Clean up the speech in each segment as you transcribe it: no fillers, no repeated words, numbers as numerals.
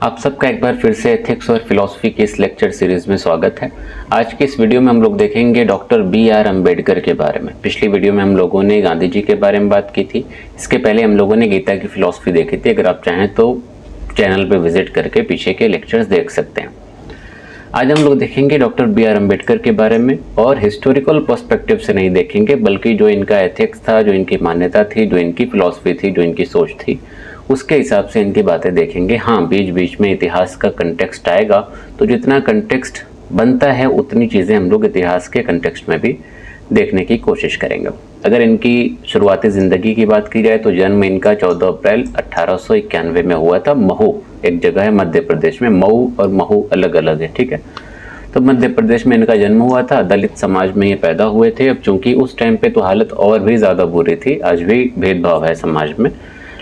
आप सबका एक बार फिर से एथिक्स और फिलॉसफी की इस लेक्चर सीरीज में स्वागत है। आज की इस वीडियो में हम लोग देखेंगे डॉक्टर बी.आर. अम्बेडकर के बारे में। पिछली वीडियो में हम लोगों ने गांधी जी के बारे में बात की थी। इसके पहले हम लोगों ने गीता की फिलॉसफी देखी थी। अगर आप चाहें तो चैनल पर विजिट करके पीछे के लेक्चर्स देख सकते हैं। आज हम लोग देखेंगे डॉक्टर बी.आर. अम्बेडकर के बारे में, और हिस्टोरिकल पर्सपेक्टिव से नहीं देखेंगे, बल्कि जो इनका एथिक्स था, जो इनकी मान्यता थी, जो इनकी फिलॉसफी थी, जो इनकी सोच थी, उसके हिसाब से इनकी बातें देखेंगे। हाँ, बीच बीच में इतिहास का कंटेक्स्ट आएगा, तो जितना कंटेक्स्ट बनता है उतनी चीज़ें हम लोग इतिहास के कंटेक्स्ट में भी देखने की कोशिश करेंगे। अगर इनकी शुरुआती ज़िंदगी की बात की जाए तो जन्म इनका 14 अप्रैल 1891 में हुआ था। महू एक जगह है मध्य प्रदेश में। मऊ और महू अलग अलग है, ठीक है। तो मध्य प्रदेश में इनका जन्म हुआ था। दलित समाज में ये पैदा हुए थे। अब चूंकि उस टाइम पे तो हालत और भी ज़्यादा बुरी थी, आज भी भेदभाव है समाज में,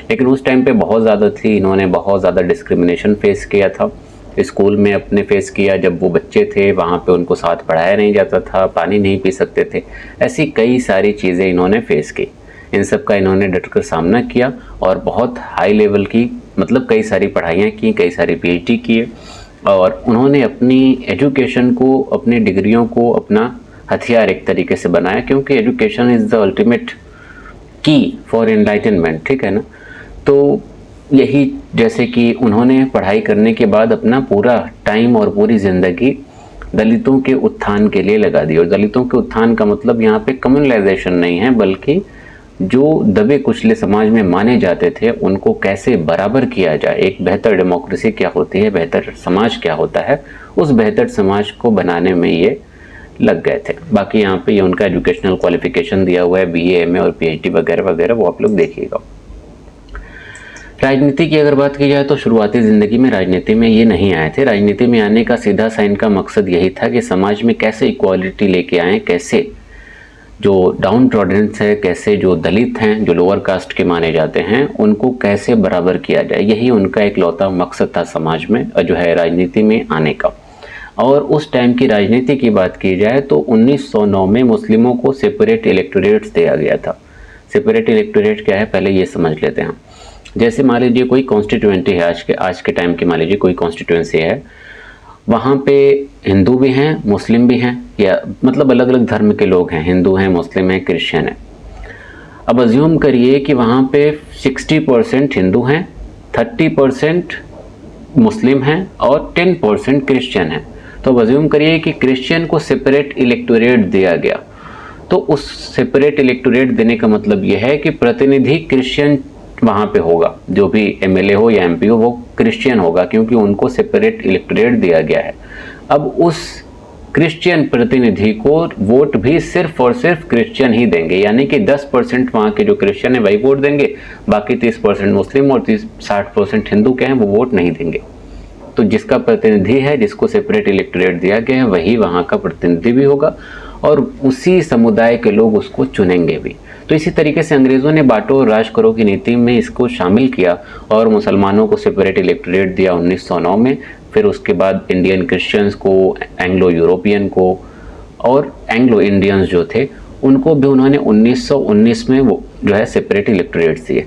लेकिन उस टाइम पे बहुत ज़्यादा थी। इन्होंने बहुत ज़्यादा डिस्क्रिमिनेशन फेस किया था। स्कूल में अपने फेस किया, जब वो बच्चे थे वहाँ पे उनको साथ पढ़ाया नहीं जाता था, पानी नहीं पी सकते थे। ऐसी कई सारी चीज़ें इन्होंने फेस की। इन सब का इन्होंने डटकर सामना किया और बहुत हाई लेवल की, मतलब कई सारी पढ़ाइयाँ की, कई सारी PhD किए, और उन्होंने अपनी एजुकेशन को, अपनी डिग्रियों को अपना हथियार एक तरीके से बनाया, क्योंकि एजुकेशन इज़ द अल्टीमेट की फॉर एनलाइटनमेंट, ठीक है ना। तो यही, जैसे कि उन्होंने पढ़ाई करने के बाद अपना पूरा टाइम और पूरी ज़िंदगी दलितों के उत्थान के लिए लगा दी। और दलितों के उत्थान का मतलब यहाँ पे कम्युनलाइजेशन नहीं है, बल्कि जो दबे कुचले समाज में माने जाते थे उनको कैसे बराबर किया जाए। एक बेहतर डेमोक्रेसी क्या होती है, बेहतर समाज क्या होता है, उस बेहतर समाज को बनाने में ये लग गए थे। बाकी यहाँ पे ये उनका एजुकेशनल क्वालिफिकेशन दिया हुआ है, BA, MA और PhD वगैरह वगैरह, वो आप लोग देखिएगा। राजनीति की अगर बात की जाए तो शुरुआती ज़िंदगी में राजनीति में ये नहीं आए थे। राजनीति में आने का सीधा सा इनका मकसद यही था कि समाज में कैसे इक्वालिटी लेके आएँ, कैसे जो डाउन ट्रॉडेंस है, कैसे जो दलित हैं, जो लोअर कास्ट के माने जाते हैं, उनको कैसे बराबर किया जाए। यही उनका एक लौता मकसद था समाज में, जो है राजनीति में आने का। और उस टाइम की राजनीति की बात की जाए तो 1909 में मुस्लिमों को सेपरेट इलेक्टोरेट्स दिया गया था। सेपरेट इलेक्टोरेट क्या है, पहले ये समझ लेते हैं। जैसे मान लीजिए कोई कॉन्स्टिट्यूएंटी है, आज के टाइम की मान लीजिए कोई कॉन्स्टिट्यूएंसी है, वहाँ पे हिंदू भी हैं, मुस्लिम भी हैं, या मतलब अलग अलग धर्म के लोग हैं, हिंदू हैं, मुस्लिम हैं, क्रिश्चियन हैं। अब अज्यूम करिए कि वहाँ पे 60% हिंदू हैं, 30% मुस्लिम हैं और 10% क्रिश्चियन हैं। तो अब अज्यूम करिए कि क्रिश्चियन को सेपरेट इलेक्टोरेट दिया गया। तो उस सेपरेट इलेक्टोरेट देने का मतलब यह है कि प्रतिनिधि क्रिश्चियन वहाँ पे होगा, जो भी MLA हो या MP हो वो क्रिश्चियन होगा, क्योंकि उनको सेपरेट इलेक्टोरेट दिया गया है। अब उस क्रिश्चियन प्रतिनिधि को वोट भी सिर्फ और सिर्फ क्रिश्चियन ही देंगे, यानी कि 10% वहाँ के जो क्रिश्चियन है वही वोट देंगे, बाकी 30% मुस्लिम और 60% हिंदू के हैं वो वोट नहीं देंगे। तो जिसका प्रतिनिधि है, जिसको सेपरेट इलेक्टोरेट दिया गया है, वही वहाँ का प्रतिनिधि भी होगा और उसी समुदाय के लोग उसको चुनेंगे भी। तो इसी तरीके से अंग्रेज़ों ने बांटो और राज करो की नीति में इसको शामिल किया और मुसलमानों को सेपरेट इलेक्टोरेट दिया 1909 में। फिर उसके बाद इंडियन क्रिश्चियंस को, एंग्लो यूरोपियन को और एंग्लो इंडियंस जो थे उनको भी उन्होंने 1919 में वो जो है सेपरेट इलेक्टोरेट दिए।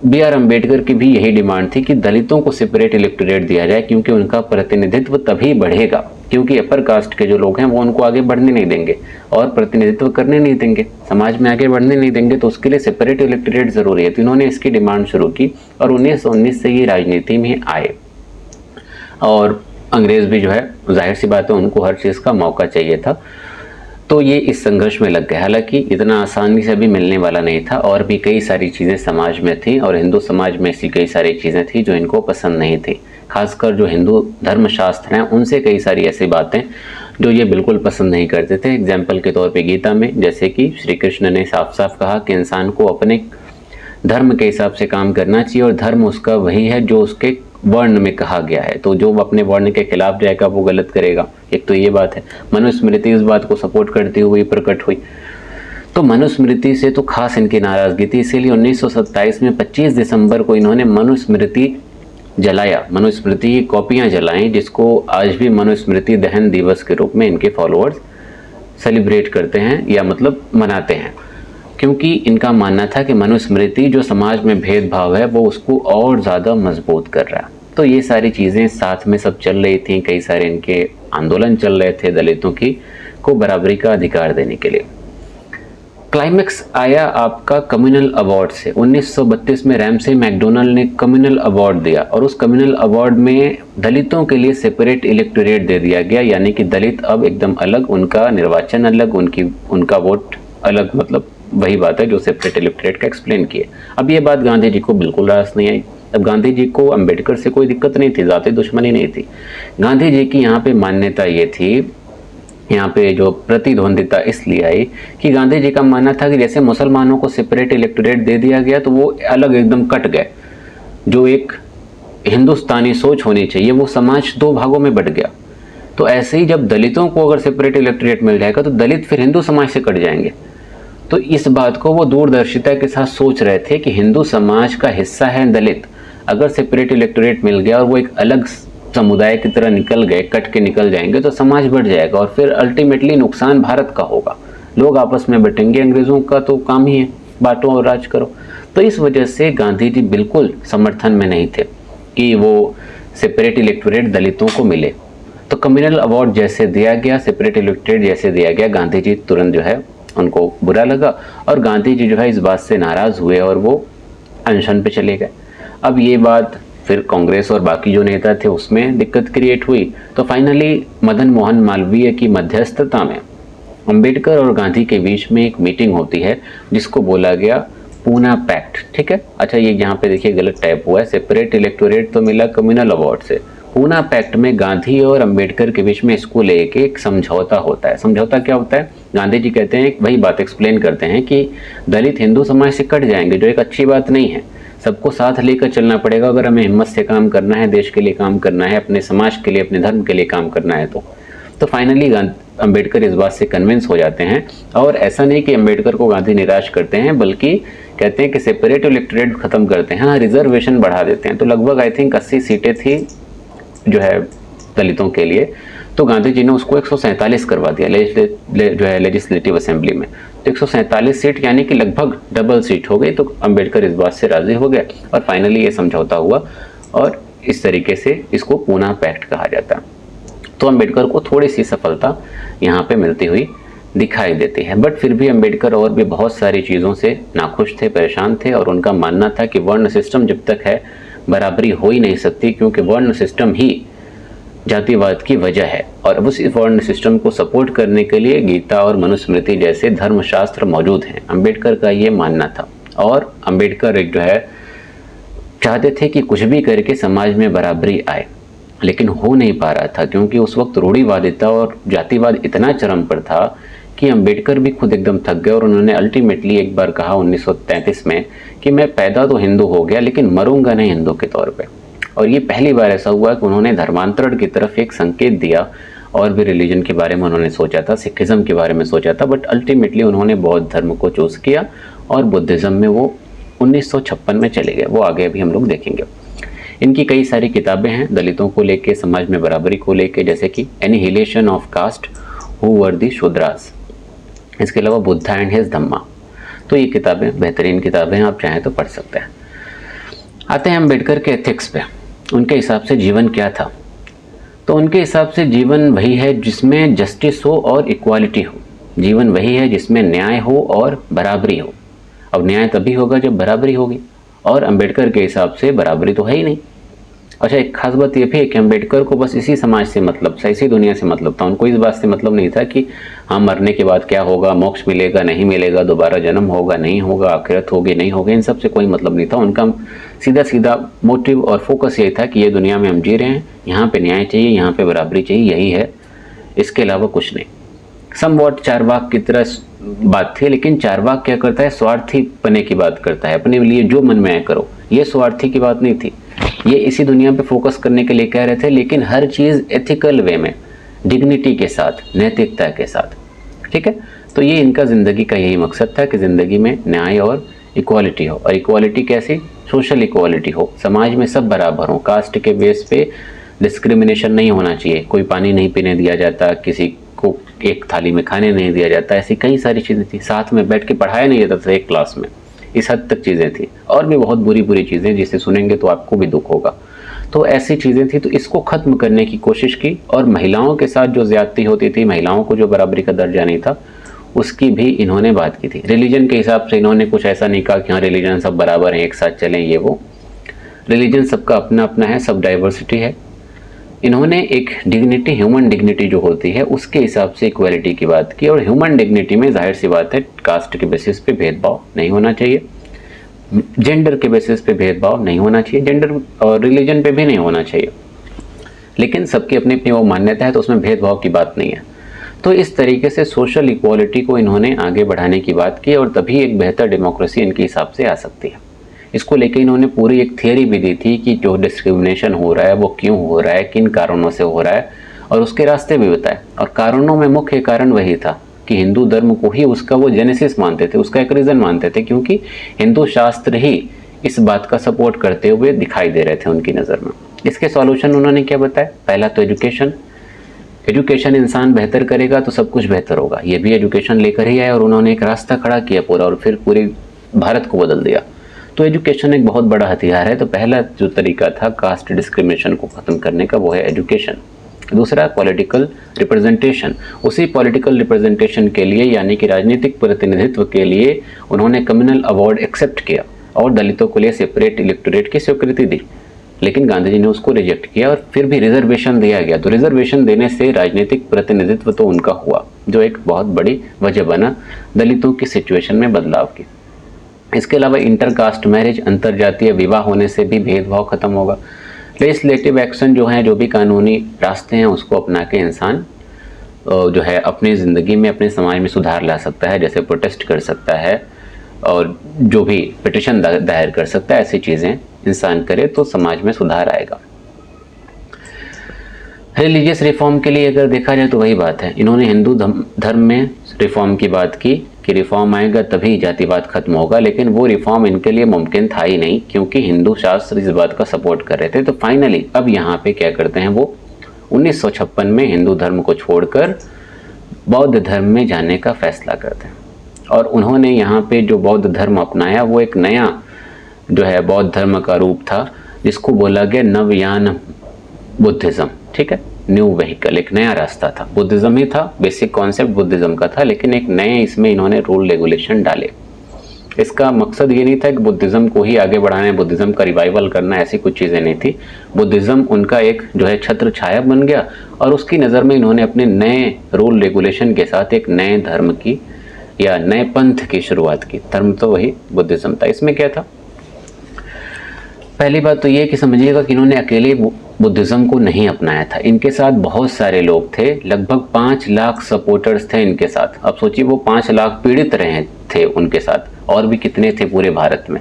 B.R. अम्बेडकर की भी यही डिमांड थी कि दलितों को सेपरेट इलेक्टोरेट दिया जाए, क्योंकि उनका प्रतिनिधित्व तभी बढ़ेगा, क्योंकि अपर कास्ट के जो लोग हैं वो उनको आगे बढ़ने नहीं देंगे और प्रतिनिधित्व करने नहीं देंगे, समाज में आगे बढ़ने नहीं देंगे। तो उसके लिए सेपरेट इलेक्टोरेट ज़रूरी है। तो इन्होंने इसकी डिमांड शुरू की और 1919 से ये राजनीति में आए। और अंग्रेज़ भी जो है, जाहिर सी बात है, उनको हर चीज़ का मौका चाहिए था, तो ये इस संघर्ष में लग गए। हालांकि इतना आसानी से भी मिलने वाला नहीं था, और भी कई सारी चीज़ें समाज में थी, और हिंदू समाज में ऐसी कई सारी चीज़ें थी जो इनको पसंद नहीं थी। खासकर जो हिंदू धर्मशास्त्र हैं उनसे कई सारी ऐसी बातें जो ये बिल्कुल पसंद नहीं करते थे। एग्जाम्पल के तौर पे गीता में जैसे कि श्री कृष्ण ने साफ साफ कहा कि इंसान को अपने धर्म के हिसाब से काम करना चाहिए, और धर्म उसका वही है जो उसके वर्ण में कहा गया है। तो जो अपने वर्ण के खिलाफ जाएगा वो गलत करेगा। एक तो ये बात है। मनुस्मृति इस बात को सपोर्ट करती हुई प्रकट हुई। तो मनुस्मृति से तो खास इनकी नाराज़गी थी, इसीलिए 1927 में 25 दिसंबर को इन्होंने मनुस्मृति जलाया, मनुस्मृति की कॉपियाँ जलाईं, जिसको आज भी मनुस्मृति दहन दिवस के रूप में इनके फॉलोअर्स सेलिब्रेट करते हैं, या मतलब मनाते हैं, क्योंकि इनका मानना था कि मनुस्मृति जो समाज में भेदभाव है वो उसको और ज़्यादा मजबूत कर रहा है। तो ये सारी चीज़ें साथ में सब चल रही थी, कई सारे इनके आंदोलन चल रहे थे दलितों की को बराबरी का अधिकार देने के लिए। क्लाइमेक्स आया आपका कम्युनल अवार्ड से। 1932 में रैमसे मैकडोनल्ड ने कम्युनल अवार्ड दिया और उस कम्युनल अवार्ड में दलितों के लिए सेपरेट इलेक्टोरेट दे दिया गया, यानी कि दलित अब एकदम अलग, उनका निर्वाचन अलग, उनका वोट अलग, मतलब वही बात है जो सेपरेट इलेक्टोरेट का एक्सप्लेन किए। अब ये बात गांधी जी को बिल्कुल रास नहीं आई। अब गांधी जी को अंबेडकर से कोई दिक्कत नहीं थी, ज़ाती दुश्मनी नहीं थी। गांधी जी की यहाँ पे मान्यता ये थी, यहाँ पे जो प्रतिद्वंदिता इसलिए आई कि गांधी जी का मानना था कि जैसे मुसलमानों को सेपरेट इलेक्टोरेट दे दिया गया तो वो अलग एकदम कट गए, जो एक हिंदुस्तानी सोच होनी चाहिए वो समाज दो भागों में बट गया। तो ऐसे ही जब दलितों को अगर सेपरेट इलेक्टोरेट मिल जाएगा तो दलित फिर हिंदू समाज से कट जाएंगे। तो इस बात को वो दूरदर्शिता के साथ सोच रहे थे कि हिंदू समाज का हिस्सा है दलित, अगर सेपरेट इलेक्टोरेट मिल गया और वो एक अलग समुदाय की तरह निकल गए, कट के निकल जाएंगे तो समाज बढ़ जाएगा और फिर अल्टीमेटली नुकसान भारत का होगा, लोग आपस में बटेंगे। अंग्रेजों का तो काम ही है बांटो और राज करो। तो इस वजह से गांधी जी बिल्कुल समर्थन में नहीं थे कि वो सेपरेट इलेक्टोरेट दलितों को मिले। तो कम्युनल अवार्ड जैसे दिया गया, सेपरेट इलेक्टोरेट जैसे दिया गया, गांधी जी तुरंत जो है उनको बुरा लगा और गांधी जी जो है इस बात से नाराज हुए और वो अनशन पे चले गए। अब ये बात फिर कांग्रेस और बाकी जो नेता थे उसमें दिक्कत क्रिएट हुई। तो फाइनली मदन मोहन मालवीय की मध्यस्थता में अंबेडकर और गांधी के बीच में एक मीटिंग होती है जिसको बोला गया पूना पैक्ट। ठीक है, अच्छा ये यहाँ पे देखिए गलत टाइप हुआ है, सेपरेट इलेक्टोरेट तो मिला कम्युनल अवार्ड से। पूना पैक्ट में गांधी और अंबेडकर के बीच में इसको लेके एक समझौता होता है। समझौता क्या होता है? गांधी जी कहते हैं, वही बात एक्सप्लेन करते हैं कि दलित हिंदू समाज से कट जाएंगे, जो एक अच्छी बात नहीं है। सबको साथ लेकर चलना पड़ेगा अगर हमें हिम्मत से काम करना है, देश के लिए काम करना है, अपने समाज के लिए, अपने धर्म के लिए काम करना है। तो फाइनली अंबेडकर इस बात से कन्विंस हो जाते हैं और ऐसा नहीं कि अंबेडकर को गांधी निराश करते हैं, बल्कि कहते हैं कि सेपरेट इलेक्टोरेट खत्म करते हैं, हाँ रिजर्वेशन बढ़ा देते हैं। तो लगभग आई थिंक 80 सीटें थी जो है दलितों के लिए, तो गांधी जी ने उसको 147 करवा दिया जो है लेजिस्लेटिव असेंबली में। तो 147 सीट यानी कि लगभग डबल सीट हो गई। तो अंबेडकर इस बात से राजी हो गए और फाइनली ये समझौता हुआ और इस तरीके से इसको पूना पैक्ट कहा जाता है। तो अंबेडकर को थोड़ी सी सफलता यहाँ पे मिलती हुई दिखाई देती है, बट फिर भी अंबेडकर और भी बहुत सारी चीज़ों से नाखुश थे, परेशान थे और उनका मानना था कि वर्ण सिस्टम जब तक है बराबरी हो ही नहीं सकती, क्योंकि वर्ण सिस्टम ही जातिवाद की वजह है और उस वर्ण सिस्टम को सपोर्ट करने के लिए गीता और मनुस्मृति जैसे धर्मशास्त्र मौजूद हैं। अंबेडकर का ये मानना था और अंबेडकर एक जो है चाहते थे कि कुछ भी करके समाज में बराबरी आए, लेकिन हो नहीं पा रहा था क्योंकि उस वक्त रूढ़िवादिता और जातिवाद इतना चरम पर था कि अंबेडकर भी खुद एकदम थक गए और उन्होंने अल्टीमेटली एक बार कहा 1933 में कि मैं पैदा तो हिंदू हो गया लेकिन मरूंगा नहीं हिंदू के तौर पे। और ये पहली बार ऐसा हुआ कि उन्होंने धर्मांतरण की तरफ एक संकेत दिया। और भी रिलीजन के बारे में उन्होंने सोचा था, सिखिज्म के बारे में सोचा था, बट अल्टीमेटली उन्होंने बौद्ध धर्म को चूज़ किया और बुद्धिज़्म में वो 1956 में चले गए। वो आगे अभी हम लोग देखेंगे। इनकी कई सारी किताबें हैं दलितों को लेके, समाज में बराबरी को लेके, जैसे कि annihilation of caste, who were the Shudras. इसके अलावा बुद्धा एंड हिज धम्मा। तो ये किताबें बेहतरीन किताबें हैं, आप चाहें तो पढ़ सकते हैं। आते हैं अम्बेडकर के एथिक्स पे। उनके हिसाब से जीवन क्या था? तो उनके हिसाब से जीवन वही है जिसमें जस्टिस हो और इक्वालिटी हो। जीवन वही है जिसमें न्याय हो और बराबरी हो। अब न्याय तभी होगा जब बराबरी होगी, और अम्बेडकर के हिसाब से बराबरी तो है ही नहीं। अच्छा, एक खास बात यह भी है कि अम्बेडकर को बस इसी समाज से मतलब था, इसी दुनिया से मतलब था। उनको इस बात से मतलब नहीं था कि हाँ मरने के बाद क्या होगा, मोक्ष मिलेगा नहीं मिलेगा, दोबारा जन्म होगा नहीं होगा, आखिरत होगी नहीं होगी, इन सब से कोई मतलब नहीं था। उनका सीधा सीधा मोटिव और फोकस यही था कि ये दुनिया में हम जी रहे हैं, यहाँ पे न्याय चाहिए, यहाँ पे बराबरी चाहिए, यही है, इसके अलावा कुछ नहीं। समवॉट चारवाक की तरह बात थी, लेकिन चारवाक क्या करता है, स्वार्थी पने की बात करता है, अपने लिए जो मन में आए करो। ये स्वार्थी की बात नहीं थी, ये इसी दुनिया पे फोकस करने के लिए कह रहे थे, लेकिन हर चीज़ एथिकल वे में, डिग्निटी के साथ, नैतिकता के साथ। ठीक है, तो ये इनका ज़िंदगी का यही मकसद था कि ज़िंदगी में न्याय और इक्वालिटी हो। और इक्वालिटी कैसी? सोशल इक्वालिटी हो, समाज में सब बराबर हो, कास्ट के बेस पे डिस्क्रिमिनेशन नहीं होना चाहिए, कोई पानी नहीं पीने दिया जाता, किसी को एक थाली में खाने नहीं दिया जाता, ऐसी कई सारी चीज़ें थी। साथ में बैठ के पढ़ाया नहीं जाता था एक क्लास में, इस हद तक चीज़ें थी। और भी बहुत बुरी बुरी चीज़ें जिसे सुनेंगे तो आपको भी दुख होगा। तो ऐसी चीज़ें थी, तो इसको ख़त्म करने की कोशिश की। और महिलाओं के साथ जो ज़्यादती होती थी, महिलाओं को जो बराबरी का दर्जा नहीं था, उसकी भी इन्होंने बात की थी। रिलीजन के हिसाब से इन्होंने कुछ ऐसा नहीं कहा कि हाँ रिलीजन सब बराबर हैं, एक साथ चलें, ये वो। रिलीजन सबका अपना अपना है, सब डाइवर्सिटी है। इन्होंने एक डिग्निटी, ह्यूमन डिग्निटी जो होती है, उसके हिसाब से इक्वालिटी की बात की। और ह्यूमन डिग्निटी में जाहिर सी बात है, कास्ट के बेसिस पे भेदभाव नहीं होना चाहिए, जेंडर के बेसिस पे भेदभाव नहीं होना चाहिए, जेंडर और रिलीजन पे भी नहीं होना चाहिए, लेकिन सबकी अपनी अपनी वो मान्यता है, तो उसमें भेदभाव की बात नहीं है। तो इस तरीके से सोशल इक्वालिटी को इन्होंने आगे बढ़ाने की बात की, और तभी एक बेहतर डेमोक्रेसी इनके हिसाब से आ सकती है। इसको लेकर इन्होंने पूरी एक थियरी भी दी थी कि जो डिस्क्रिमिनेशन हो रहा है वो क्यों हो रहा है, किन कारणों से हो रहा है, और उसके रास्ते भी बताए। और कारणों में मुख्य कारण वही था कि हिंदू धर्म को ही उसका वो जेनेसिस मानते थे, उसका एक रीज़न मानते थे, क्योंकि हिंदू शास्त्र ही इस बात का सपोर्ट करते हुए दिखाई दे रहे थे उनकी नज़र में। इसके सॉल्यूशन उन्होंने क्या बताया? पहला तो एजुकेशन। एजुकेशन इंसान बेहतर करेगा तो सब कुछ बेहतर होगा, ये भी एजुकेशन लेकर ही आए, और उन्होंने एक रास्ता खड़ा किया पूरा, और फिर पूरे भारत को बदल दिया। तो एजुकेशन एक बहुत बड़ा हथियार है। तो पहला जो तरीका था कास्ट डिस्क्रिमिनेशन को ख़त्म करने का, वो है एजुकेशन। दूसरा पॉलिटिकल रिप्रेजेंटेशन। उसी पॉलिटिकल रिप्रेजेंटेशन के लिए, यानी कि राजनीतिक प्रतिनिधित्व के लिए, उन्होंने कम्युनल अवार्ड एक्सेप्ट किया और दलितों के लिए सेपरेट इलेक्टोरेट की स्वीकृति दी। लेकिन गांधी जी ने उसको रिजेक्ट किया, और फिर भी रिजर्वेशन दिया गया। तो रिजर्वेशन देने से राजनीतिक प्रतिनिधित्व तो उनका हुआ, जो एक बहुत बड़ी वजह बना दलितों की सिचुएशन में बदलाव की। इसके अलावा इंटरकास्ट मैरिज, अंतरजातीय विवाह होने से भी भेदभाव खत्म होगा। लेजिस्लेटिव एक्शन जो है, जो भी कानूनी रास्ते हैं, उसको अपना के इंसान जो है अपनी ज़िंदगी में, अपने समाज में सुधार ला सकता है। जैसे प्रोटेस्ट कर सकता है और जो भी पिटिशन दायर कर सकता है, ऐसी चीज़ें इंसान करे तो समाज में सुधार आएगा। रिलीजियस रिफॉर्म के लिए अगर देखा जाए तो वही बात है, इन्होंने हिंदू धर्म में रिफॉर्म की बात की कि रिफॉर्म आएगा तभी जातिवाद खत्म होगा, लेकिन वो रिफॉर्म इनके लिए मुमकिन था ही नहीं, क्योंकि हिंदू शास्त्र इस बात का सपोर्ट कर रहे थे। तो फाइनली अब यहाँ पे क्या करते हैं, वो 1956 में हिंदू धर्म को छोड़कर बौद्ध धर्म में जाने का फैसला करते हैं। और उन्होंने यहाँ पे जो बौद्ध धर्म अपनाया, वो एक नया जो है बौद्ध धर्म का रूप था, जिसको बोला गया नवयान बुद्धिज़्म। ठीक है, न्यू व्हीकल, एक नया रास्ता था। बुद्धिज़्म ही था, बेसिक कॉन्सेप्ट बुद्धिज़्म का था, लेकिन एक नए इसमें इन्होंने रूल रेगुलेशन डाले। इसका मकसद ये नहीं था कि बुद्धिज़्म को ही आगे बढ़ाना है, बुद्धिज़्म का रिवाइवल करना, ऐसी कुछ चीज़ें नहीं थी। बुद्धिज़्म उनका एक जो है छत्र छाया बन गया, और उसकी नज़र में इन्होंने अपने नए रूल रेगुलेशन के साथ एक नए धर्म की या नए पंथ की शुरुआत की। धर्म तो वही बुद्धिज़्म था। इसमें क्या था, पहली बात तो ये कि समझिएगा कि इन्होंने अकेले बुद्धिज़्म को नहीं अपनाया था, इनके साथ बहुत सारे लोग थे। लगभग 5 लाख सपोर्टर्स थे इनके साथ। अब सोचिए, वो 5 लाख पीड़ित रहे थे उनके साथ, और भी कितने थे पूरे भारत में।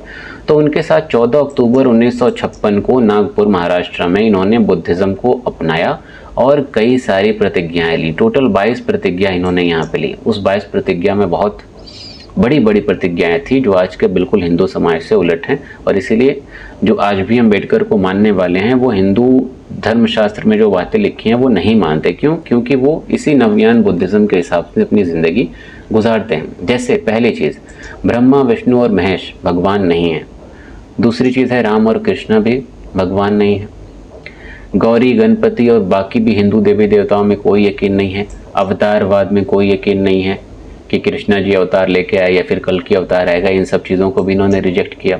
तो उनके साथ 14 अक्टूबर 1956 को नागपुर महाराष्ट्र में इन्होंने बुद्धिज़्म को अपनाया और कई सारी प्रतिज्ञाएं ली। टोटल 22 प्रतिज्ञा इन्होंने यहाँ पे ली। उस 22 प्रतिज्ञा में बहुत बड़ी बड़ी प्रतिज्ञाएं थी, जो आज के बिल्कुल हिंदू समाज से उलट हैं। और इसीलिए जो आज भी अम्बेडकर को मानने वाले हैं, वो हिंदू धर्मशास्त्र में जो बातें लिखी हैं वो नहीं मानते। क्यों? क्योंकि वो इसी नवयान बुद्धिज़्म के हिसाब से अपनी ज़िंदगी गुजारते हैं। जैसे पहली चीज़, ब्रह्मा विष्णु और महेश भगवान नहीं है। दूसरी चीज़ है, राम और कृष्ण भी भगवान नहीं है। गौरी, गणपति और बाकी भी हिंदू देवी देवताओं में कोई यकीन नहीं है। अवतारवाद में कोई यकीन नहीं है कि कृष्णा जी अवतार लेके आए या फिर कल की अवतार आएगा। इन सब चीज़ों को भी इन्होंने रिजेक्ट किया।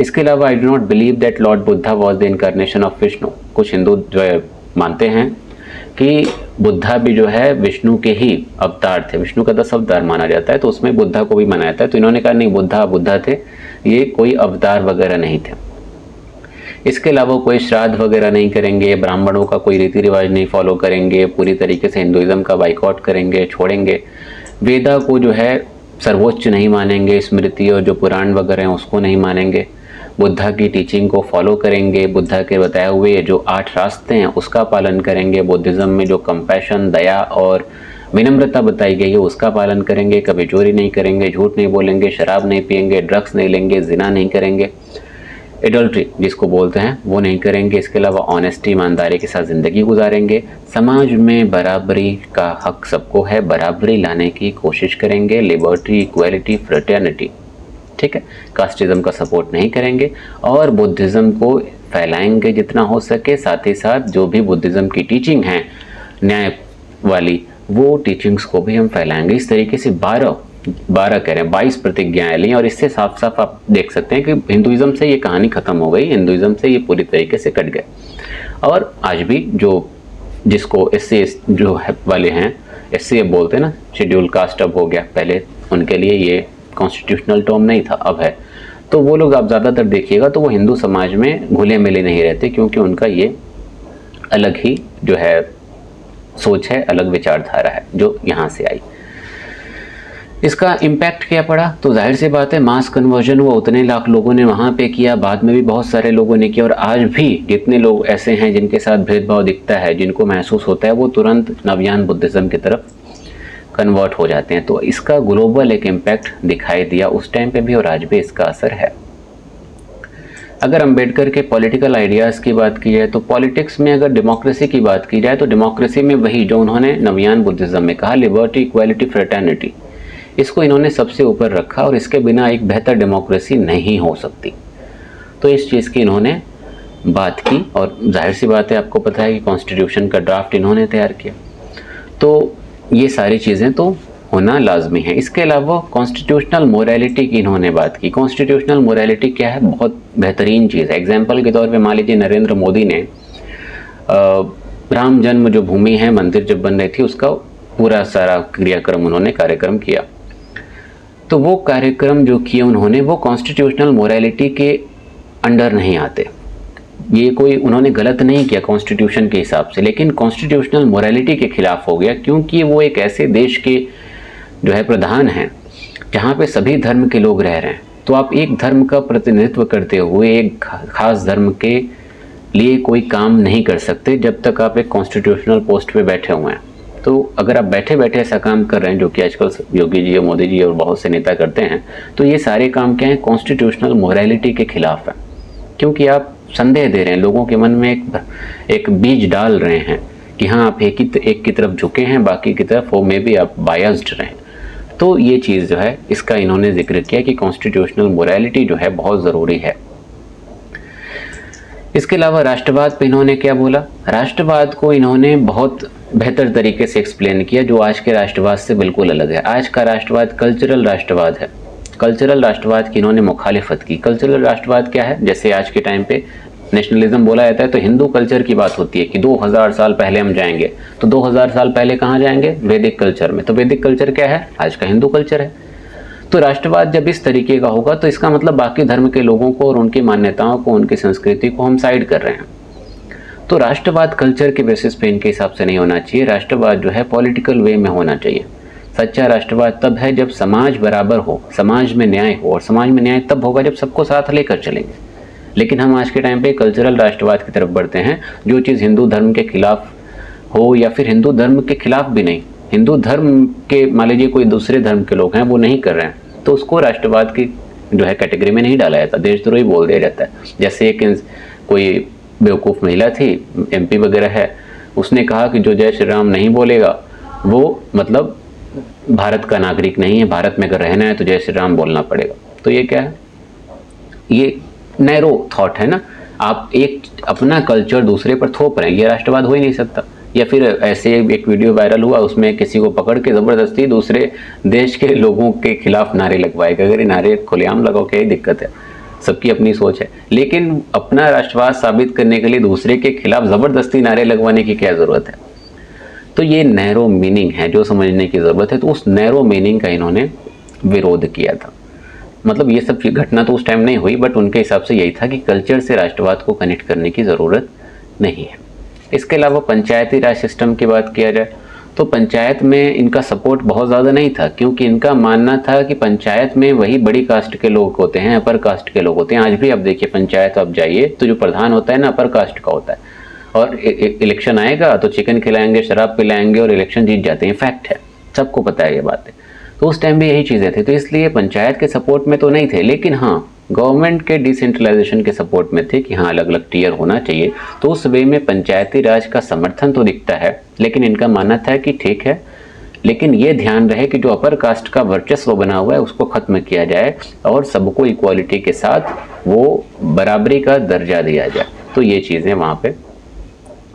इसके अलावा I do not believe that Lord Buddha was the incarnation of Vishnu. कुछ हिंदू जो है मानते हैं कि बुद्धा भी जो है विष्णु के ही अवतार थे। विष्णु का 10 अवतार माना जाता है, तो उसमें बुद्धा को भी माना जाता है। तो इन्होंने कहा नहीं, बुद्धा थे, ये कोई अवतार वगैरह नहीं थे। इसके अलावा कोई श्राद्ध वगैरह नहीं करेंगे, ब्राह्मणों का कोई रीति रिवाज नहीं फॉलो करेंगे, पूरी तरीके से हिंदुइज्म का बाइकआउट करेंगे, छोड़ेंगे। वेदा को जो है सर्वोच्च नहीं मानेंगे, स्मृति और जो पुराण वगैरह हैं उसको नहीं मानेंगे। बुद्धा की टीचिंग को फॉलो करेंगे, बुद्धा के बताए हुए जो 8 रास्ते हैं उसका पालन करेंगे। बुद्धिज़्म में जो कंपैशन, दया और विनम्रता बताई गई है उसका पालन करेंगे। कभी चोरी नहीं करेंगे, झूठ नहीं बोलेंगे, शराब नहीं पिएंगे, ड्रग्स नहीं लेंगे, जिना नहीं करेंगे, एडल्ट्री जिसको बोलते हैं वो नहीं करेंगे। इसके अलावा ऑनेस्टी, ईमानदारी के साथ ज़िंदगी गुजारेंगे। समाज में बराबरी का हक सबको है, बराबरी लाने की कोशिश करेंगे। लिबर्टी, इक्वालिटी, फ्रेटर्निटी, ठीक है, कास्टिज्म का सपोर्ट नहीं करेंगे। और बुद्धिज़्म को फैलाएंगे जितना हो सके। साथ ही साथ जो भी बुद्धिज़्म की टीचिंग है न्याय वाली, वो टीचिंग्स को भी हम फैलाएंगे। इस तरीके से 12 कह रहे हैं 22 प्रतिज्ञाएं ली, और इससे साफ साफ आप देख सकते हैं कि हिंदुइज्म से ये कहानी खत्म हो गई, हिंदुइज्म से ये पूरी तरीके से कट गए। और आज भी जो जिसको एससी जो है वाले हैं, एससी बोलते हैं ना, शेड्यूल कास्ट अब हो गया, पहले उनके लिए ये कॉन्स्टिट्यूशनल टर्म नहीं था, अब है। तो वो लोग आप ज़्यादातर देखिएगा तो वो हिंदू समाज में घुले मिले नहीं रहते, क्योंकि उनका ये अलग ही जो है सोच है, अलग विचारधारा है जो यहाँ से आई। इसका इम्पैक्ट क्या पड़ा? तो जाहिर सी बात है मास कन्वर्जन हुआ, उतने लाख लोगों ने वहाँ पे किया, बाद में भी बहुत सारे लोगों ने किया, और आज भी जितने लोग ऐसे हैं जिनके साथ भेदभाव दिखता है, जिनको महसूस होता है, वो तुरंत नवयान बुद्धिज़्म की तरफ कन्वर्ट हो जाते हैं। तो इसका ग्लोबल एक इम्पैक्ट दिखाई दिया उस टाइम पे भी, और आज भी इसका असर है। अगर अम्बेडकर के पॉलिटिकल आइडियाज़ की बात की जाए तो पॉलिटिक्स में अगर डेमोक्रेसी की बात की जाए तो डेमोक्रेसी में वही जो उन्होंने नवयान बुद्धिज़्म में कहा, लिबर्टी, इक्वालिटी, फ्रेटर्निटी, इसको इन्होंने सबसे ऊपर रखा, और इसके बिना एक बेहतर डेमोक्रेसी नहीं हो सकती। तो इस चीज़ की इन्होंने बात की, और जाहिर सी बात है आपको पता है कि कॉन्स्टिट्यूशन का ड्राफ्ट इन्होंने तैयार किया। तो ये सारी चीज़ें तो होना लाजमी है। इसके अलावा कॉन्स्टिट्यूशनल मोरालिटी की इन्होंने बात की। कॉन्स्टिट्यूशनल मोरालिटी क्या है? बहुत बेहतरीन चीज़ है। एग्जाम्पल के तौर पे मान लीजिए नरेंद्र मोदी ने राम जन्म जो भूमि है, मंदिर जब बन रही थी, उसका पूरा सारा क्रियाक्रम उन्होंने कार्यक्रम किया। तो वो कार्यक्रम जो किए उन्होंने, वो कॉन्स्टिट्यूशनल मोरालिटी के अंडर नहीं आते। ये कोई उन्होंने गलत नहीं किया कॉन्स्टिट्यूशन के हिसाब से, लेकिन कॉन्स्टिट्यूशनल मोरालिटी के खिलाफ हो गया, क्योंकि वो एक ऐसे देश के जो है प्रधान हैं जहाँ पे सभी धर्म के लोग रह रहे हैं। तो आप एक धर्म का प्रतिनिधित्व करते हुए एक खास धर्म के लिए कोई काम नहीं कर सकते जब तक आप एक कॉन्स्टिट्यूशनल पोस्ट पे बैठे हुए हैं। तो अगर आप बैठे बैठे ऐसा काम कर रहे हैं, जो कि आजकल योगी जी और मोदी जी और बहुत से नेता करते हैं, तो ये सारे काम क्या हैं? कॉन्स्टिट्यूशनल मोरालिटी के खिलाफ है, क्योंकि आप संदेह दे रहे हैं लोगों के मन में, एक बीज डाल रहे हैं कि हाँ आप एक की तरफ झुके हैं, बाकी की तरफ वो में भी आप बायस्ड रहें। तो ये चीज़ जो है इसका इन्होंने जिक्र किया कि कॉन्स्टिट्यूशनल मोरालिटी जो है बहुत ज़रूरी है। इसके अलावा राष्ट्रवाद पे इन्होंने क्या बोला? राष्ट्रवाद को इन्होंने बहुत बेहतर तरीके से एक्सप्लेन किया, जो आज के राष्ट्रवाद से बिल्कुल अलग है। आज का राष्ट्रवाद कल्चरल राष्ट्रवाद है। कल्चरल राष्ट्रवाद की इन्होंने मुखालिफत की। कल्चरल राष्ट्रवाद क्या है? जैसे आज के टाइम पे नेशनलिज्म बोला जाता है, तो हिंदू कल्चर की बात होती है कि 2000 साल पहले हम जाएंगे। तो 2000 साल पहले कहाँ जाएंगे? वैदिक कल्चर में। तो वैदिक कल्चर क्या है? आज का हिंदू कल्चर है। तो राष्ट्रवाद जब इस तरीके का होगा तो इसका मतलब बाकी धर्म के लोगों को और उनकी मान्यताओं को, उनकी संस्कृति को हम साइड कर रहे हैं। तो राष्ट्रवाद कल्चर के बेसिस पे इनके हिसाब से नहीं होना चाहिए। राष्ट्रवाद जो है पॉलिटिकल वे में होना चाहिए। सच्चा राष्ट्रवाद तब है जब समाज बराबर हो, समाज में न्याय हो, और समाज में न्याय तब होगा जब सबको साथ लेकर चलेंगे। लेकिन हम आज के टाइम पे कल्चरल राष्ट्रवाद की तरफ बढ़ते हैं, जो चीज़ हिंदू धर्म के खिलाफ हो, या फिर हिंदू धर्म के खिलाफ भी नहीं, हिंदू धर्म के मान लीजिए कोई दूसरे धर्म के लोग हैं वो नहीं कर रहे हैं, तो उसको राष्ट्रवाद की जो है कैटेगरी में नहीं डाला जाता, देशद्रोही बोल दिया जाता है। जैसे एक कोई बेवकूफ़ महिला थी, MP वगैरह है, उसने कहा कि जो जय श्री राम नहीं बोलेगा वो मतलब भारत का नागरिक नहीं है, भारत में अगर रहना है तो जय श्री राम बोलना पड़ेगा। तो ये क्या है? ये नैरो थॉट है ना। आप एक अपना कल्चर दूसरे पर थोप रहे हैं, ये राष्ट्रवाद हो ही नहीं सकता। या फिर ऐसे एक वीडियो वायरल हुआ, उसमें किसी को पकड़ के ज़बरदस्ती दूसरे देश के लोगों के खिलाफ नारे लगवाएगा। अगर ये नारे खुलेआम लगाओ क्या ही दिक्कत है? सबकी अपनी सोच है, लेकिन अपना राष्ट्रवाद साबित करने के लिए दूसरे के खिलाफ ज़बरदस्ती नारे लगवाने की क्या ज़रूरत है? तो ये नैरो मीनिंग है जो समझने की ज़रूरत है। तो उस नैरो मीनिंग का इन्होंने विरोध किया था। मतलब ये सब घटना तो उस टाइम नहीं हुई, बट उनके हिसाब से यही था कि कल्चर से राष्ट्रवाद को कनेक्ट करने की ज़रूरत नहीं है। इसके अलावा पंचायती राज सिस्टम की बात किया जाए तो पंचायत में इनका सपोर्ट बहुत ज़्यादा नहीं था, क्योंकि इनका मानना था कि पंचायत में वही बड़ी कास्ट के लोग होते हैं, अपर कास्ट के लोग होते हैं। आज भी आप देखिए पंचायत आप जाइए तो जो प्रधान होता है ना अपर कास्ट का होता है, और इलेक्शन आएगा तो चिकन खिलाएंगे, शराब पिलाएंगे और इलेक्शन जीत जाते हैं। फैक्ट है, सबको पता है ये बात है। तो उस टाइम भी यही चीज़ें थी, तो इसलिए पंचायत के सपोर्ट में तो नहीं थे, लेकिन हाँ गवर्नमेंट के डिसेंट्रलाइजेशन के सपोर्ट में थे कि हाँ अलग अलग टीयर होना चाहिए। तो उस वे में पंचायती राज का समर्थन तो दिखता है, लेकिन इनका मानना था कि ठीक है, लेकिन ये ध्यान रहे कि जो अपर कास्ट का वर्चस्व बना हुआ है उसको खत्म किया जाए और सबको इक्वालिटी के साथ वो बराबरी का दर्जा दिया जाए। तो ये चीज़ें वहाँ पे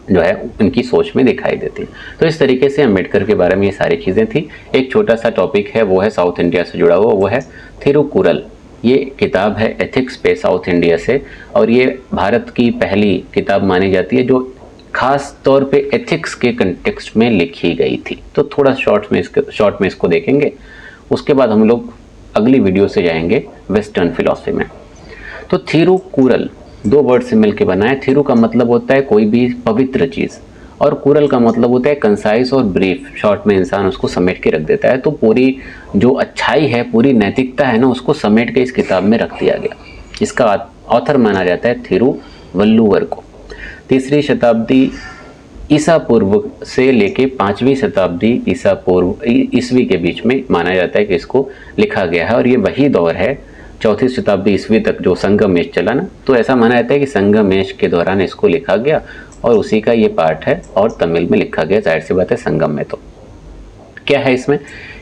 जो है उनकी सोच में दिखाई देती है। तो इस तरीके से अम्बेडकर के बारे में ये सारी चीज़ें थी। एक छोटा सा टॉपिक है, वो है साउथ इंडिया से जुड़ा हुआ, वो है थिरुकुरल। ये किताब है एथिक्स पे साउथ इंडिया से, और ये भारत की पहली किताब मानी जाती है जो खास तौर पे एथिक्स के कंटेक्स्ट में लिखी गई थी। तो थोड़ा शॉर्ट में इसको देखेंगे, उसके बाद हम लोग अगली वीडियो से जाएंगे वेस्टर्न फिलॉसफी में। तो थिरुकुरल 2 वर्ड से मिलकर बना है। थिरु का मतलब होता है कोई भी पवित्र चीज़, और कुरल का मतलब होता है कंसाइज और ब्रीफ, शॉर्ट में इंसान उसको समेट के रख देता है। तो पूरी जो अच्छाई है, पूरी नैतिकता है ना, उसको समेट के इस किताब में रख दिया गया। इसका ऑथर माना जाता है थिरुवल्लुवर को। 3री शताब्दी ईसा पूर्व से लेके 5वीं शताब्दी ईसा पूर्व ईस्वी के बीच में माना जाता है कि इसको लिखा गया है। और ये वही दौर है 4वीं शताब्दी ईस्वी तक जो संगमेश चला ना, तो ऐसा माना जाता है कि संगमेश के दौरान इसको लिखा गया और उसी का ये पार्ट है और तमिल में लिखा गया। जाहिर सी बात है संगम में। तो क्या है इसमें,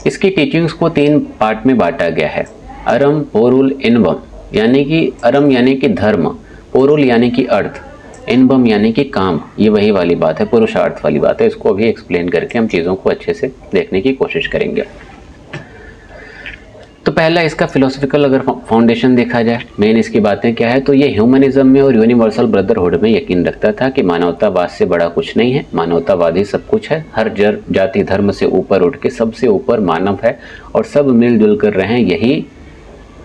इसकी टीचिंग्स को 3 पार्ट में बांटा गया है। अरम पोरुल इनवम, यानी कि अरम यानी कि धर्म, पोरुल यानी कि अर्थ, इनवम यानी कि काम। ये वही वाली बात है, पुरुषार्थ वाली बात है। इसको अभी एक्सप्लेन करके हम चीज़ों को अच्छे से देखने की कोशिश करेंगे। तो पहला इसका फिलोसफिकल अगर फाउंडेशन देखा जाए, मेन इसकी बातें क्या है, तो ये ह्यूमनिज्म में और यूनिवर्सल ब्रदरहुड में यकीन रखता था कि मानवतावाद से बड़ा कुछ नहीं है, मानवतावाद ही सब कुछ है। हर जाति धर्म से ऊपर उठ के सबसे ऊपर मानव है और सब मिलजुल कर रहे हैं। यही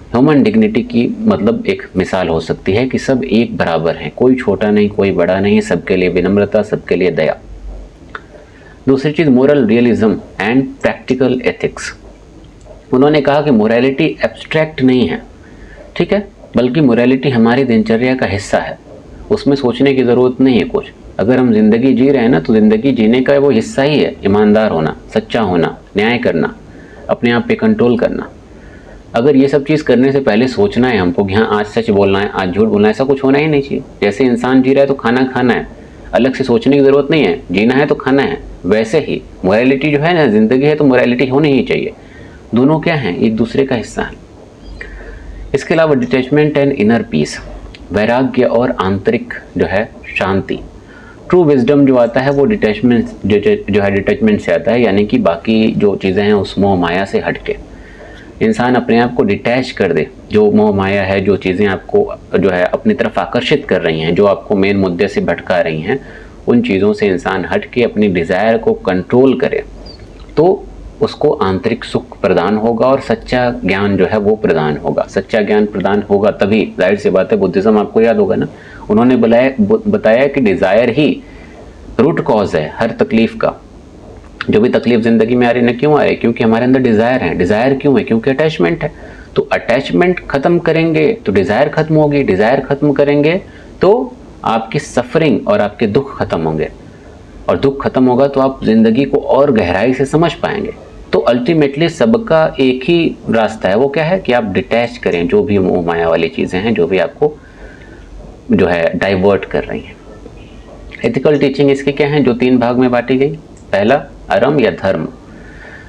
ह्यूमन डिग्निटी की मतलब एक मिसाल हो सकती है कि सब एक बराबर हैं, कोई छोटा नहीं कोई बड़ा नहीं, सबके लिए विनम्रता, सबके लिए दया। दूसरी चीज़ moral realism and practical ethics. उन्होंने कहा कि मोरालिटी एब्स्ट्रैक्ट नहीं है, ठीक है, बल्कि मोरालिटी हमारी दिनचर्या का हिस्सा है। उसमें सोचने की ज़रूरत नहीं है कुछ। अगर हम ज़िंदगी जी रहे हैं ना, तो ज़िंदगी जीने का वो हिस्सा ही है ईमानदार होना, सच्चा होना, न्याय करना, अपने आप पे कंट्रोल करना। अगर ये सब चीज़ करने से पहले सोचना है हमको कि हाँ आज सच बोलना है, आज झूठ बोलना है, ऐसा कुछ होना ही नहीं चाहिए। जैसे इंसान जी रहा है तो खाना खाना है, अलग से सोचने की ज़रूरत नहीं है, जीना है तो खाना है। वैसे ही मोरालिटी जो है ना, ज़िंदगी है तो मोरालिटी होनी ही चाहिए। दोनों क्या हैं, एक दूसरे का हिस्सा है। इसके अलावा डिटैचमेंट एंड इनर पीस, वैराग्य और आंतरिक जो है शांति। ट्रू विजडम जो आता है वो डिटैचमेंट जो है डिटैचमेंट से आता है, यानी कि बाकी जो चीज़ें हैं उस मोह माया से हटके इंसान अपने आप को डिटैच कर दे। जो मोह माया है, जो चीज़ें आपको जो है अपनी तरफ आकर्षित कर रही हैं, जो आपको मेन मुद्दे से भटका रही हैं, उन चीज़ों से इंसान हट के अपनी डिज़ायर को कंट्रोल करे, तो उसको आंतरिक सुख प्रदान होगा और सच्चा ज्ञान जो है वो प्रदान होगा। सच्चा ज्ञान प्रदान होगा तभी, जाहिर सी बात है, बुद्धिज्म आपको याद होगा ना, उन्होंने बताया कि डिज़ायर ही रूट कॉज है हर तकलीफ का। जो भी तकलीफ ज़िंदगी में आ रही है ना, क्यों आ रही है, क्योंकि हमारे अंदर डिज़ायर है। डिज़ायर क्यों है, क्योंकि अटैचमेंट है। तो अटैचमेंट खत्म करेंगे तो डिज़ायर खत्म होगी, डिज़ायर खत्म करेंगे तो आपकी सफरिंग और आपके दुख खत्म होंगे, और दुख खत्म होगा तो आप ज़िंदगी को और गहराई से समझ पाएंगे। तो अल्टीमेटली सबका एक ही रास्ता है, वो क्या है कि आप डिटैच करें जो भी मोह माया वाली चीज़ें हैं, जो भी आपको जो है डाइवर्ट कर रही हैं। एथिकल टीचिंग इसकी क्या है, जो 3 भाग में बांटी गई। पहला अरम या धर्म।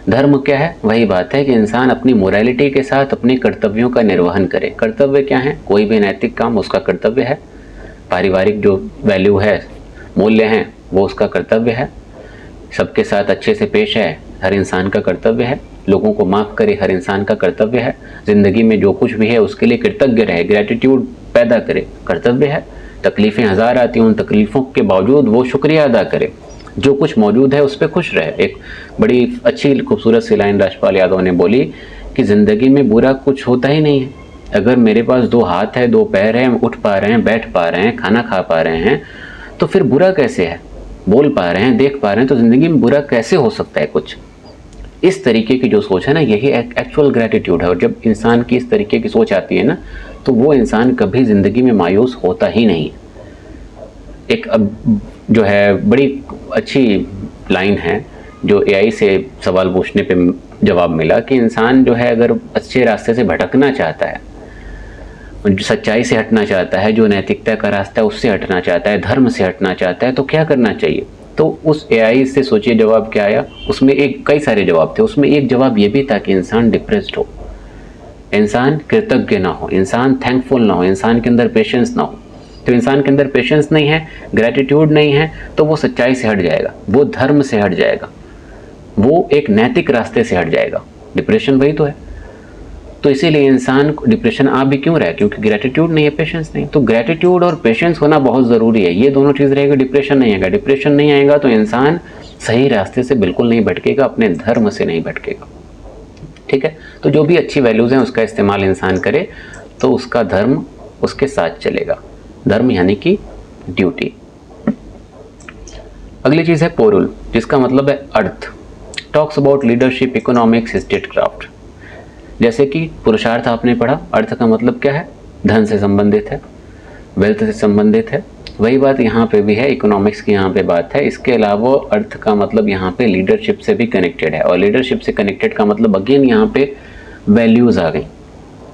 धर्म क्या है, वही बात है कि इंसान अपनी मोरालिटी के साथ अपने कर्तव्यों का निर्वहन करे। कर्तव्य क्या है, कोई भी नैतिक काम उसका कर्तव्य है। पारिवारिक जो वैल्यू है, मूल्य हैं, वो उसका कर्तव्य है। सबके साथ अच्छे से पेश है, हर इंसान का कर्तव्य है। लोगों को माफ़ करे, हर इंसान का कर्तव्य है। ज़िंदगी में जो कुछ भी है उसके लिए कृतज्ञ रहे, ग्रैटिट्यूड पैदा करे, कर्तव्य है। तकलीफ़ें हज़ार आती हैं, उन तकलीफ़ों के बावजूद वो शुक्रिया अदा करे, जो कुछ मौजूद है उस पर खुश रहे। एक बड़ी अच्छी खूबसूरत सी लाइन राजपाल यादव ने बोली कि ज़िंदगी में बुरा कुछ होता ही नहीं है। अगर मेरे पास 2 हाथ है, 2 पैर हैं, उठ पा रहे हैं, बैठ पा रहे हैं, खाना खा पा रहे हैं, तो फिर बुरा कैसे है। बोल पा रहे हैं, देख पा रहे हैं, तो ज़िंदगी में बुरा कैसे हो सकता है कुछ। इस तरीके की जो सोच है ना, यही एक्चुअल ग्रैटिट्यूड है। और जब इंसान की इस तरीके की सोच आती है ना, तो वो इंसान कभी ज़िंदगी में मायूस होता ही नहीं। एक अब जो है बड़ी अच्छी लाइन है जो एआई से सवाल पूछने पे जवाब मिला कि इंसान जो है अगर अच्छे रास्ते से भटकना चाहता है, जो सच्चाई से हटना चाहता है, जो नैतिकता का रास्ता है उससे हटना चाहता है, धर्म से हटना चाहता है, तो क्या करना चाहिए। तो उस एआई से सोचिए जवाब क्या आया। उसमें कई सारे जवाब थे। उसमें एक जवाब ये भी था कि इंसान डिप्रेस्ड हो, इंसान कृतज्ञ ना हो, इंसान थैंकफुल ना हो, इंसान के अंदर पेशेंस ना हो। तो इंसान के अंदर पेशेंस नहीं है, ग्रेटिट्यूड नहीं है, तो वो सच्चाई से हट जाएगा, वो धर्म से हट जाएगा, वो एक नैतिक रास्ते से हट जाएगा। डिप्रेशन वही तो है। तो इसीलिए इंसान को डिप्रेशन आ भी क्यों रहा है, क्योंकि ग्रेटिट्यूड नहीं है, पेशेंस नहीं। तो ग्रेटिट्यूड और पेशेंस होना बहुत ज़रूरी है। ये दोनों चीज़ रहेगा, डिप्रेशन नहीं आएगा। डिप्रेशन नहीं आएगा तो इंसान सही रास्ते से बिल्कुल नहीं भटकेगा, अपने धर्म से नहीं भटकेगा। ठीक है, तो जो भी अच्छी वैल्यूज़ हैं उसका इस्तेमाल इंसान करे तो उसका धर्म उसके साथ चलेगा। धर्म यानी कि ड्यूटी। अगली चीज़ है पोरुल, जिसका मतलब है अर्थ। Talks about leadership, economics, statecraft. जैसे कि पुरुषार्थ आपने पढ़ा, अर्थ का मतलब क्या है, धन से संबंधित है, वेल्थ से संबंधित है। वही बात यहाँ पे भी है, इकोनॉमिक्स की यहाँ पे बात है। इसके अलावा अर्थ का मतलब यहाँ पे लीडरशिप से भी कनेक्टेड है, और लीडरशिप से कनेक्टेड का मतलब अगेन यहाँ पे वैल्यूज़ आ गई।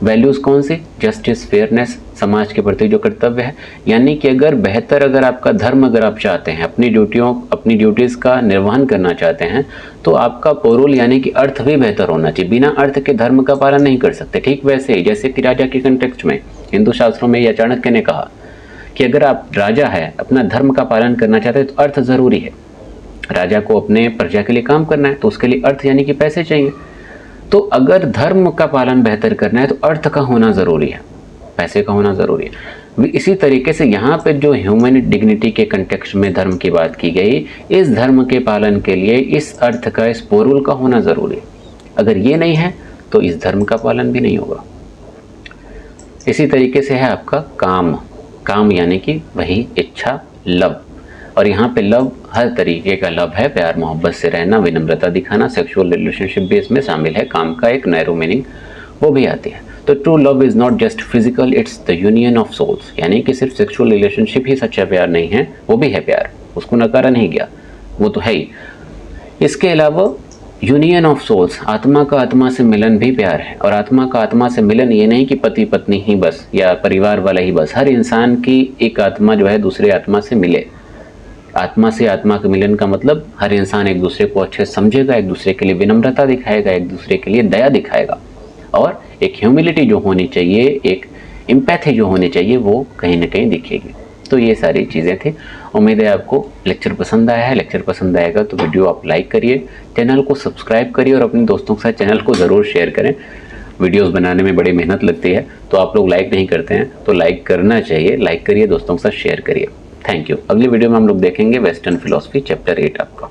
वैल्यूज़ कौन सी, जस्टिस, फेयरनेस, समाज के प्रति जो कर्तव्य है। यानी कि अगर आपका धर्म अगर आप चाहते हैं, अपनी ड्यूटीज़ का निर्वहन करना चाहते हैं, तो आपका पोरुल यानी कि अर्थ भी बेहतर होना चाहिए। बिना अर्थ के धर्म का पालन नहीं कर सकते। ठीक वैसे ही जैसे कि राजा के कंटेक्स्ट में हिंदू शास्त्रों में या चाणक्य ने कहा कि अगर आप राजा है, अपना धर्म का पालन करना चाहते हैं तो अर्थ ज़रूरी है। राजा को अपने प्रजा के लिए काम करना है तो उसके लिए अर्थ यानी कि पैसे चाहिए। तो अगर धर्म का पालन बेहतर करना है तो अर्थ का होना ज़रूरी है, पैसे का होना ज़रूरी है। इसी तरीके से यहाँ पे जो ह्यूमन डिग्निटी के कंटेक्स्ट में धर्म की बात की गई, इस धर्म के पालन के लिए इस अर्थ का, इस पोरुल का होना ज़रूरी है। अगर ये नहीं है तो इस धर्म का पालन भी नहीं होगा। इसी तरीके से है आपका काम। काम यानी कि वही इच्छा, लव। और यहाँ पे लव हर तरीके का लव है, प्यार मोहब्बत से रहना, विनम्रता दिखाना, सेक्सुअल रिलेशनशिप भी इसमें शामिल है। काम का एक नैरो मीनिंग वो भी आती है। तो true love is not just physical, it's the union of souls. यानी कि सिर्फ सेक्सुअल रिलेशनशिप ही सच्चा प्यार नहीं है, वो भी है प्यार, उसको नकारा नहीं गया, वो तो है ही। इसके अलावा यूनियन ऑफ सोल्स, आत्मा का आत्मा से मिलन भी प्यार है। और आत्मा का आत्मा से मिलन ये नहीं कि पति पत्नी ही बस या परिवार वाला ही बस, हर इंसान की एक आत्मा जो है दूसरे आत्मा से मिले। आत्मा से आत्मा के मिलन का मतलब हर इंसान एक दूसरे को अच्छे समझेगा, एक दूसरे के लिए विनम्रता दिखाएगा, एक दूसरे के लिए दया दिखाएगा, और एक ह्यूमिलिटी जो होनी चाहिए, एक एम्पैथी जो होनी चाहिए, वो कहीं ना कहीं दिखेगी। तो ये सारी चीज़ें थी। उम्मीद है आपको लेक्चर पसंद आया है। लेक्चर पसंद आएगा तो वीडियो आप लाइक करिए, चैनल को सब्सक्राइब करिए और अपने दोस्तों के साथ चैनल को ज़रूर शेयर करें। वीडियोस बनाने में बड़ी मेहनत लगती है, तो आप लोग लाइक नहीं करते हैं, तो लाइक करना चाहिए। लाइक करिए, दोस्तों के साथ शेयर करिए। Thank you. अगली वीडियो में हम लोग देखेंगे वेस्टर्न फिलॉसफी चैप्टर 8 आपका।